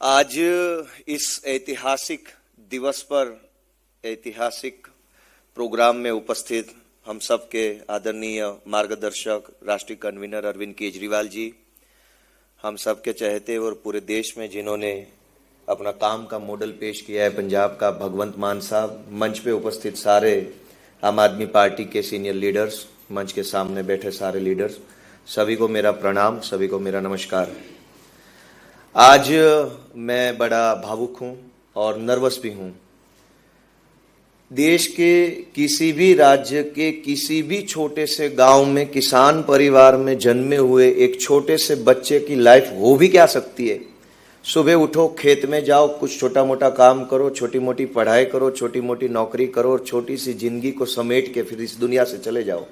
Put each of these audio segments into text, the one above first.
आज इस ऐतिहासिक दिवस पर ऐतिहासिक प्रोग्राम में उपस्थित हम सब के आदरणीय मार्गदर्शक राष्ट्रीय कन्वीनर अरविंद केजरीवाल जी, हम सब के चहेते और पूरे देश में जिन्होंने अपना काम का मॉडल पेश किया है पंजाब का भगवंत मान साहब, मंच पे उपस्थित सारे आम आदमी पार्टी के सीनियर लीडर्स, मंच के सामने बैठे सारे लीडर्स, सभी को मेरा प्रणाम, सभी को मेरा नमस्कार। आज मैं बड़ा भावुक हूं और नर्वस भी हूं। देश के किसी भी राज्य के किसी भी छोटे से गांव में किसान परिवार में जन्मे हुए एक छोटे से बच्चे की लाइफ हो भी क्या सकती है। सुबह उठो, खेत में जाओ, कुछ छोटा मोटा काम करो, छोटी मोटी पढ़ाई करो, छोटी मोटी नौकरी करो और छोटी सी जिंदगी को समेट के फिर इस दुनिया से चले जाओ।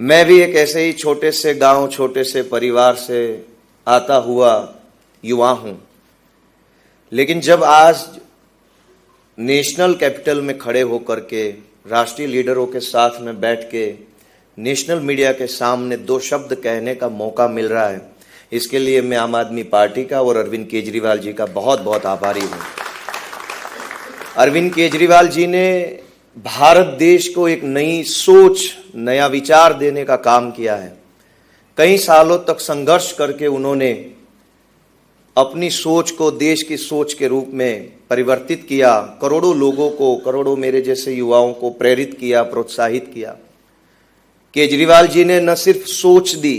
मैं भी एक ऐसे ही छोटे से गांव, छोटे से परिवार से आता हुआ युवा हूं। लेकिन जब आज नेशनल कैपिटल में खड़े होकर के राष्ट्रीय लीडरों के साथ में बैठ के नेशनल मीडिया के सामने दो शब्द कहने का मौका मिल रहा है, इसके लिए मैं आम आदमी पार्टी का और अरविंद केजरीवाल जी का बहुत बहुत आभारी हूं। अरविंद केजरीवाल जी ने भारत देश को एक नई सोच, नया विचार देने का काम किया है। कई सालों तक संघर्ष करके उन्होंने अपनी सोच को देश की सोच के रूप में परिवर्तित किया, करोड़ों लोगों को, करोड़ों मेरे जैसे युवाओं को प्रेरित किया, प्रोत्साहित किया। केजरीवाल जी ने न सिर्फ सोच दी,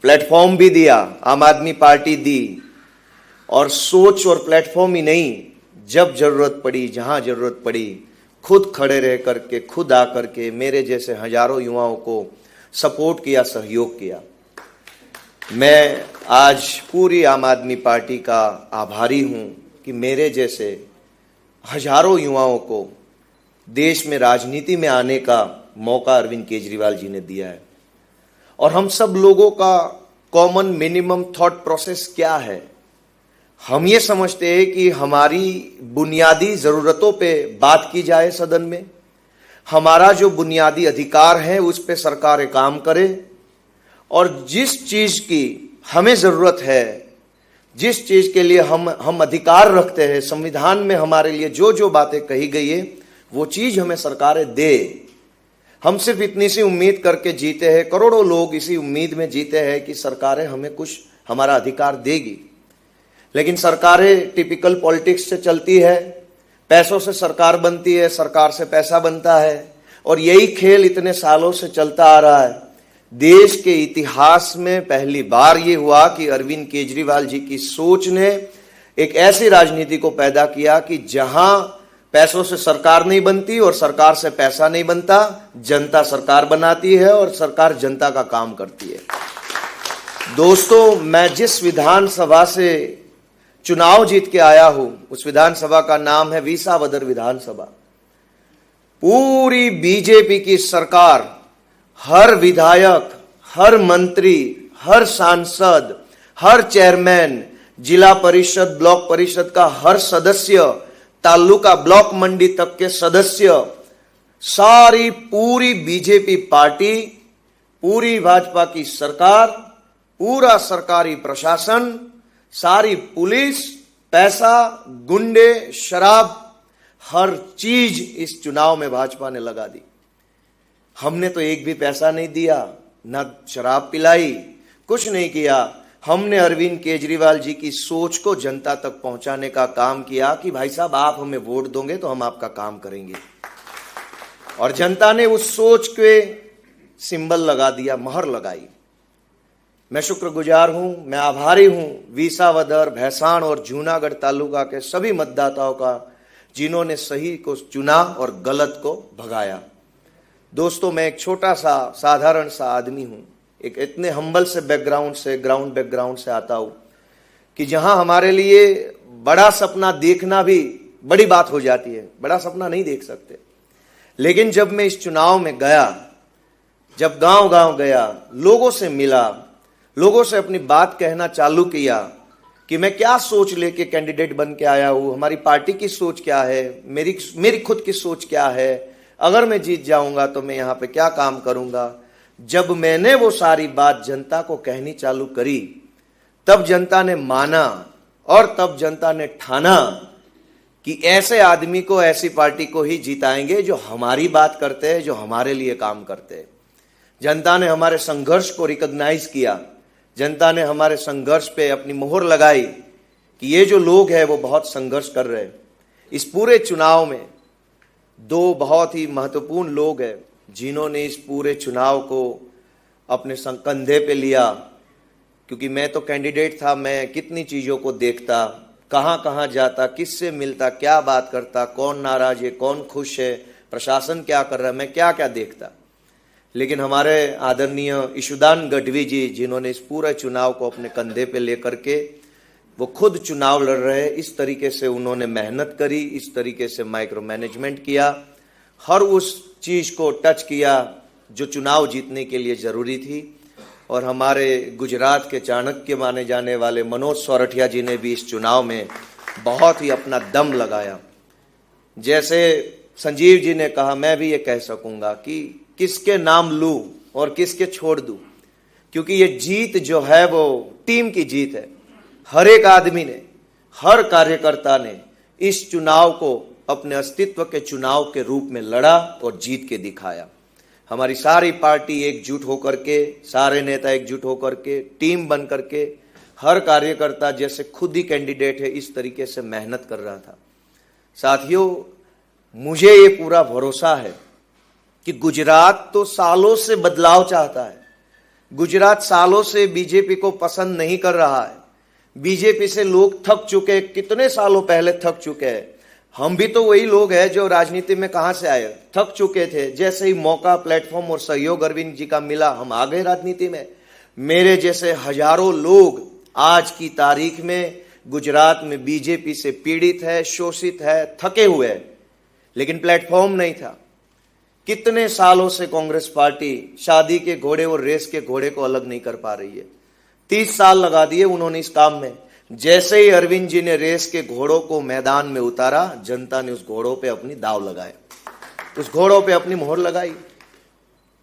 प्लेटफॉर्म भी दिया, आम आदमी पार्टी दी। और सोच और प्लेटफॉर्म ही नहीं, जब जरूरत पड़ी, जहां जरूरत पड़ी, खुद खड़े रह करके, खुद आकर के मेरे जैसे हजारों युवाओं को सपोर्ट किया, सहयोग किया। मैं आज पूरी आम आदमी पार्टी का आभारी हूं कि मेरे जैसे हजारों युवाओं को देश में राजनीति में आने का मौका अरविंद केजरीवाल जी ने दिया है। और हम सब लोगों का कॉमन मिनिमम थॉट प्रोसेस क्या है? हम ये समझते हैं कि हमारी बुनियादी जरूरतों पे बात की जाए सदन में, हमारा जो बुनियादी अधिकार है उस पे सरकार काम करे, और जिस चीज की हमें जरूरत है, जिस चीज के लिए हम अधिकार रखते हैं, संविधान में हमारे लिए जो जो बातें कही गई है वो चीज हमें सरकारें दे। हम सिर्फ इतनी सी उम्मीद करके जीते हैं, करोड़ों लोग इसी उम्मीद में जीते हैं कि सरकारें हमें कुछ हमारा अधिकार देगी। लेकिन सरकारें टिपिकल पॉलिटिक्स से चलती है, पैसों से सरकार बनती है, सरकार से पैसा बनता है, और यही खेल इतने सालों से चलता आ रहा है। देश के इतिहास में पहली बार ये हुआ कि अरविंद केजरीवाल जी की सोच ने एक ऐसी राजनीति को पैदा किया कि जहां पैसों से सरकार नहीं बनती और सरकार से पैसा नहीं बनता, जनता सरकार बनाती है और सरकार जनता का काम करती है। दोस्तों, मैं जिस विधानसभा से चुनाव जीत के आया हूं, उस विधानसभा का नाम है विसावदर विधानसभा। पूरी बीजेपी की सरकार, हर विधायक, हर मंत्री, हर सांसद, हर चेयरमैन, जिला परिषद, ब्लॉक परिषद का हर सदस्य, तालुका ब्लॉक मंडी तक के सदस्य, सारी पूरी बीजेपी पार्टी, पूरी भाजपा की सरकार, पूरा सरकारी प्रशासन, सारी पुलिस, पैसा, गुंडे, शराब, हर चीज इस चुनाव में भाजपा ने लगा दी। हमने तो एक भी पैसा नहीं दिया, ना शराब पिलाई, कुछ नहीं किया। हमने अरविंद केजरीवाल जी की सोच को जनता तक पहुंचाने का काम किया कि भाई साहब, आप हमें वोट दोगे तो हम आपका काम करेंगे। और जनता ने उस सोच के सिंबल लगा दिया, मोहर लगाई। मैं शुक्रगुजार हूं, मैं आभारी हूं विसावदर, भैसाण और जूनागढ़ तालुका के सभी मतदाताओं का, जिन्होंने सही को चुना और गलत को भगाया। दोस्तों, मैं एक छोटा सा साधारण सा आदमी हूं, एक इतने हम्बल से बैकग्राउंड से, ग्राउंड बैकग्राउंड से आता हूं कि जहां हमारे लिए बड़ा सपना देखना भी बड़ी बात हो जाती है, बड़ा सपना नहीं देख सकते। लेकिन जब मैं इस चुनाव में गया, जब गांव गांव गया, लोगों से मिला, लोगों से अपनी बात कहना चालू किया कि मैं क्या सोच लेके कैंडिडेट बन के आया हूं, हमारी पार्टी की सोच क्या है, मेरी खुद की सोच क्या है, अगर मैं जीत जाऊंगा तो मैं यहां पे क्या काम करूंगा। जब मैंने वो सारी बात जनता को कहनी चालू करी, तब जनता ने माना और तब जनता ने ठाना कि ऐसे आदमी को, ऐसी पार्टी को ही जिताएंगे जो हमारी बात करते हैं, जो हमारे लिए काम करते हैं। जनता ने हमारे संघर्ष को रिकॉग्नाइज किया, जनता ने हमारे संघर्ष पे अपनी मोहर लगाई कि ये जो लोग हैं वो बहुत संघर्ष कर रहे हैं। इस पूरे चुनाव में दो बहुत ही महत्वपूर्ण लोग हैं जिन्होंने इस पूरे चुनाव को अपने कंधे पे लिया, क्योंकि मैं तो कैंडिडेट था, मैं कितनी चीज़ों को देखता, कहाँ कहाँ जाता, किससे मिलता, क्या बात करता, कौन नाराज है, कौन खुश है, प्रशासन क्या कर रहा है, मैं क्या क्या देखता। लेकिन हमारे आदरणीय ईशुदान गढ़वी जी, जिन्होंने इस पूरे चुनाव को अपने कंधे पे लेकर के वो खुद चुनाव लड़ रहे हैं, इस तरीके से उन्होंने मेहनत करी, इस तरीके से माइक्रो मैनेजमेंट किया, हर उस चीज़ को टच किया जो चुनाव जीतने के लिए ज़रूरी थी। और हमारे गुजरात के चाणक्य माने जाने वाले मनोज सोरठिया जी ने भी इस चुनाव में बहुत ही अपना दम लगाया। जैसे संजीव जी ने कहा, मैं भी ये कह सकूंगा कि किसके नाम लूं और किसके छोड़ दूं, क्योंकि ये जीत जो है वो टीम की जीत है। हर एक आदमी ने, हर कार्यकर्ता ने इस चुनाव को अपने अस्तित्व के चुनाव के रूप में लड़ा और जीत के दिखाया। हमारी सारी पार्टी एकजुट होकर के, सारे नेता एकजुट होकर के, टीम बन करके, हर कार्यकर्ता जैसे खुद ही कैंडिडेट है इस तरीके से मेहनत कर रहा था। साथियों, मुझे ये पूरा भरोसा है कि गुजरात तो सालों से बदलाव चाहता है। गुजरात सालों से बीजेपी को पसंद नहीं कर रहा है। बीजेपी से लोग थक चुके, कितने सालों पहले थक चुके हैं। हम भी तो वही लोग हैं जो राजनीति में कहां से आए, थक चुके थे। जैसे ही मौका, प्लेटफॉर्म और सहयोग अरविंद जी का मिला, हम आ गए राजनीति में। मेरे जैसे हजारों लोग आज की तारीख में गुजरात में बीजेपी से पीड़ित है, शोषित है, थके हुए हैं, लेकिन प्लेटफॉर्म नहीं था। कितने सालों से कांग्रेस पार्टी शादी के घोड़े और रेस के घोड़े को अलग नहीं कर पा रही है। 30 साल लगा दिए उन्होंने इस काम में। जैसे ही अरविंद जी ने रेस के घोड़ों को मैदान में उतारा, जनता ने उस घोड़ों पे अपनी दाव लगाए, उस घोड़ों पे अपनी मोहर लगाई।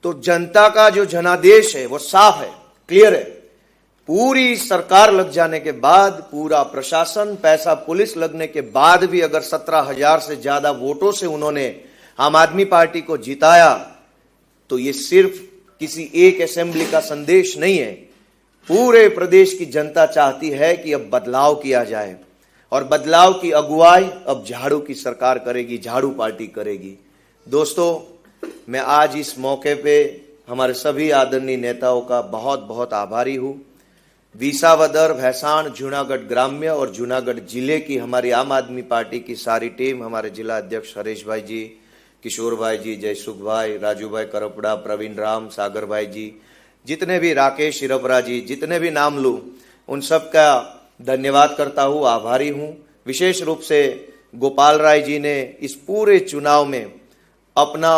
तो जनता का जो जनादेश है वो साफ है, क्लियर है। पूरी सरकार लग जाने के बाद, पूरा प्रशासन, पैसा पुलिस लगने के बाद भी अगर 17,000 से ज्यादा वोटों से उन्होंने आम आदमी पार्टी को जिताया, तो ये सिर्फ किसी एक असेंबली का संदेश नहीं है। पूरे प्रदेश की जनता चाहती है कि अब बदलाव किया जाए, और बदलाव की अगुवाई अब झाड़ू की सरकार करेगी, झाड़ू पार्टी करेगी। दोस्तों, मैं आज इस मौके पे हमारे सभी आदरणीय नेताओं का बहुत बहुत आभारी हूँ। विसावदर, भैंसाण, जूनागढ़ ग्राम्य और जूनागढ़ जिले की हमारी आम आदमी पार्टी की सारी टीम, हमारे जिला अध्यक्ष हरीश भाई जी, किशोर भाई जी, जयसुख भाई, राजू भाई करपड़ा, प्रवीण राम, सागर भाई जी, जितने भी, राकेश शिरपरा जी, जितने भी नाम लूँ, उन सब का धन्यवाद करता हूँ, आभारी हूँ। विशेष रूप से गोपाल राय जी ने इस पूरे चुनाव में अपना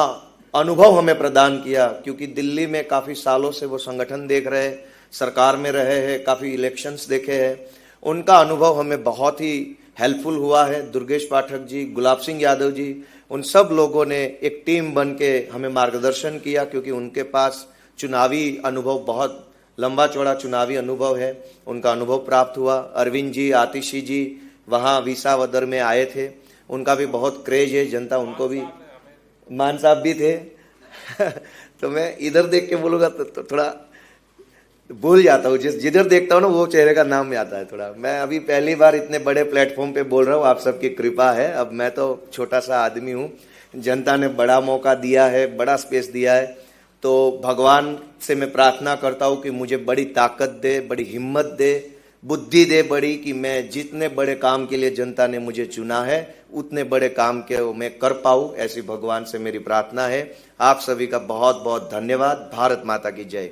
अनुभव हमें प्रदान किया, क्योंकि दिल्ली में काफ़ी सालों से वो संगठन देख रहे हैं, सरकार में रहे हैं, काफ़ी इलेक्शंस देखे हैं। उनका अनुभव हमें बहुत ही हेल्पफुल हुआ है। दुर्गेश पाठक जी, गुलाब सिंह यादव जी, उन सब लोगों ने एक टीम बन के हमें मार्गदर्शन किया, क्योंकि उनके पास चुनावी अनुभव, बहुत लंबा चौड़ा चुनावी अनुभव है, उनका अनुभव प्राप्त हुआ। अरविंद जी, आतिशी जी वहाँ विसावदर में आए थे, उनका भी बहुत क्रेज है, जनता उनको भी, मान साहब भी थे तो मैं इधर देख के बोलूँगा तो थोड़ा भूल जाता हूँ, जिधर देखता हूँ ना वो चेहरे का नाम में आता है थोड़ा। मैं अभी पहली बार इतने बड़े प्लेटफॉर्म पे बोल रहा हूँ, आप सबकी कृपा है। अब मैं तो छोटा सा आदमी हूँ, जनता ने बड़ा मौका दिया है, बड़ा स्पेस दिया है, तो भगवान से मैं प्रार्थना करता हूँ कि मुझे बड़ी ताकत दे, बड़ी हिम्मत दे, बुद्धि दे बड़ी, कि मैं जितने बड़े काम के लिए जनता ने मुझे चुना है उतने बड़े काम के मैं कर पाऊँ, ऐसी भगवान से मेरी प्रार्थना है। आप सभी का बहुत बहुत धन्यवाद। भारत माता की जय।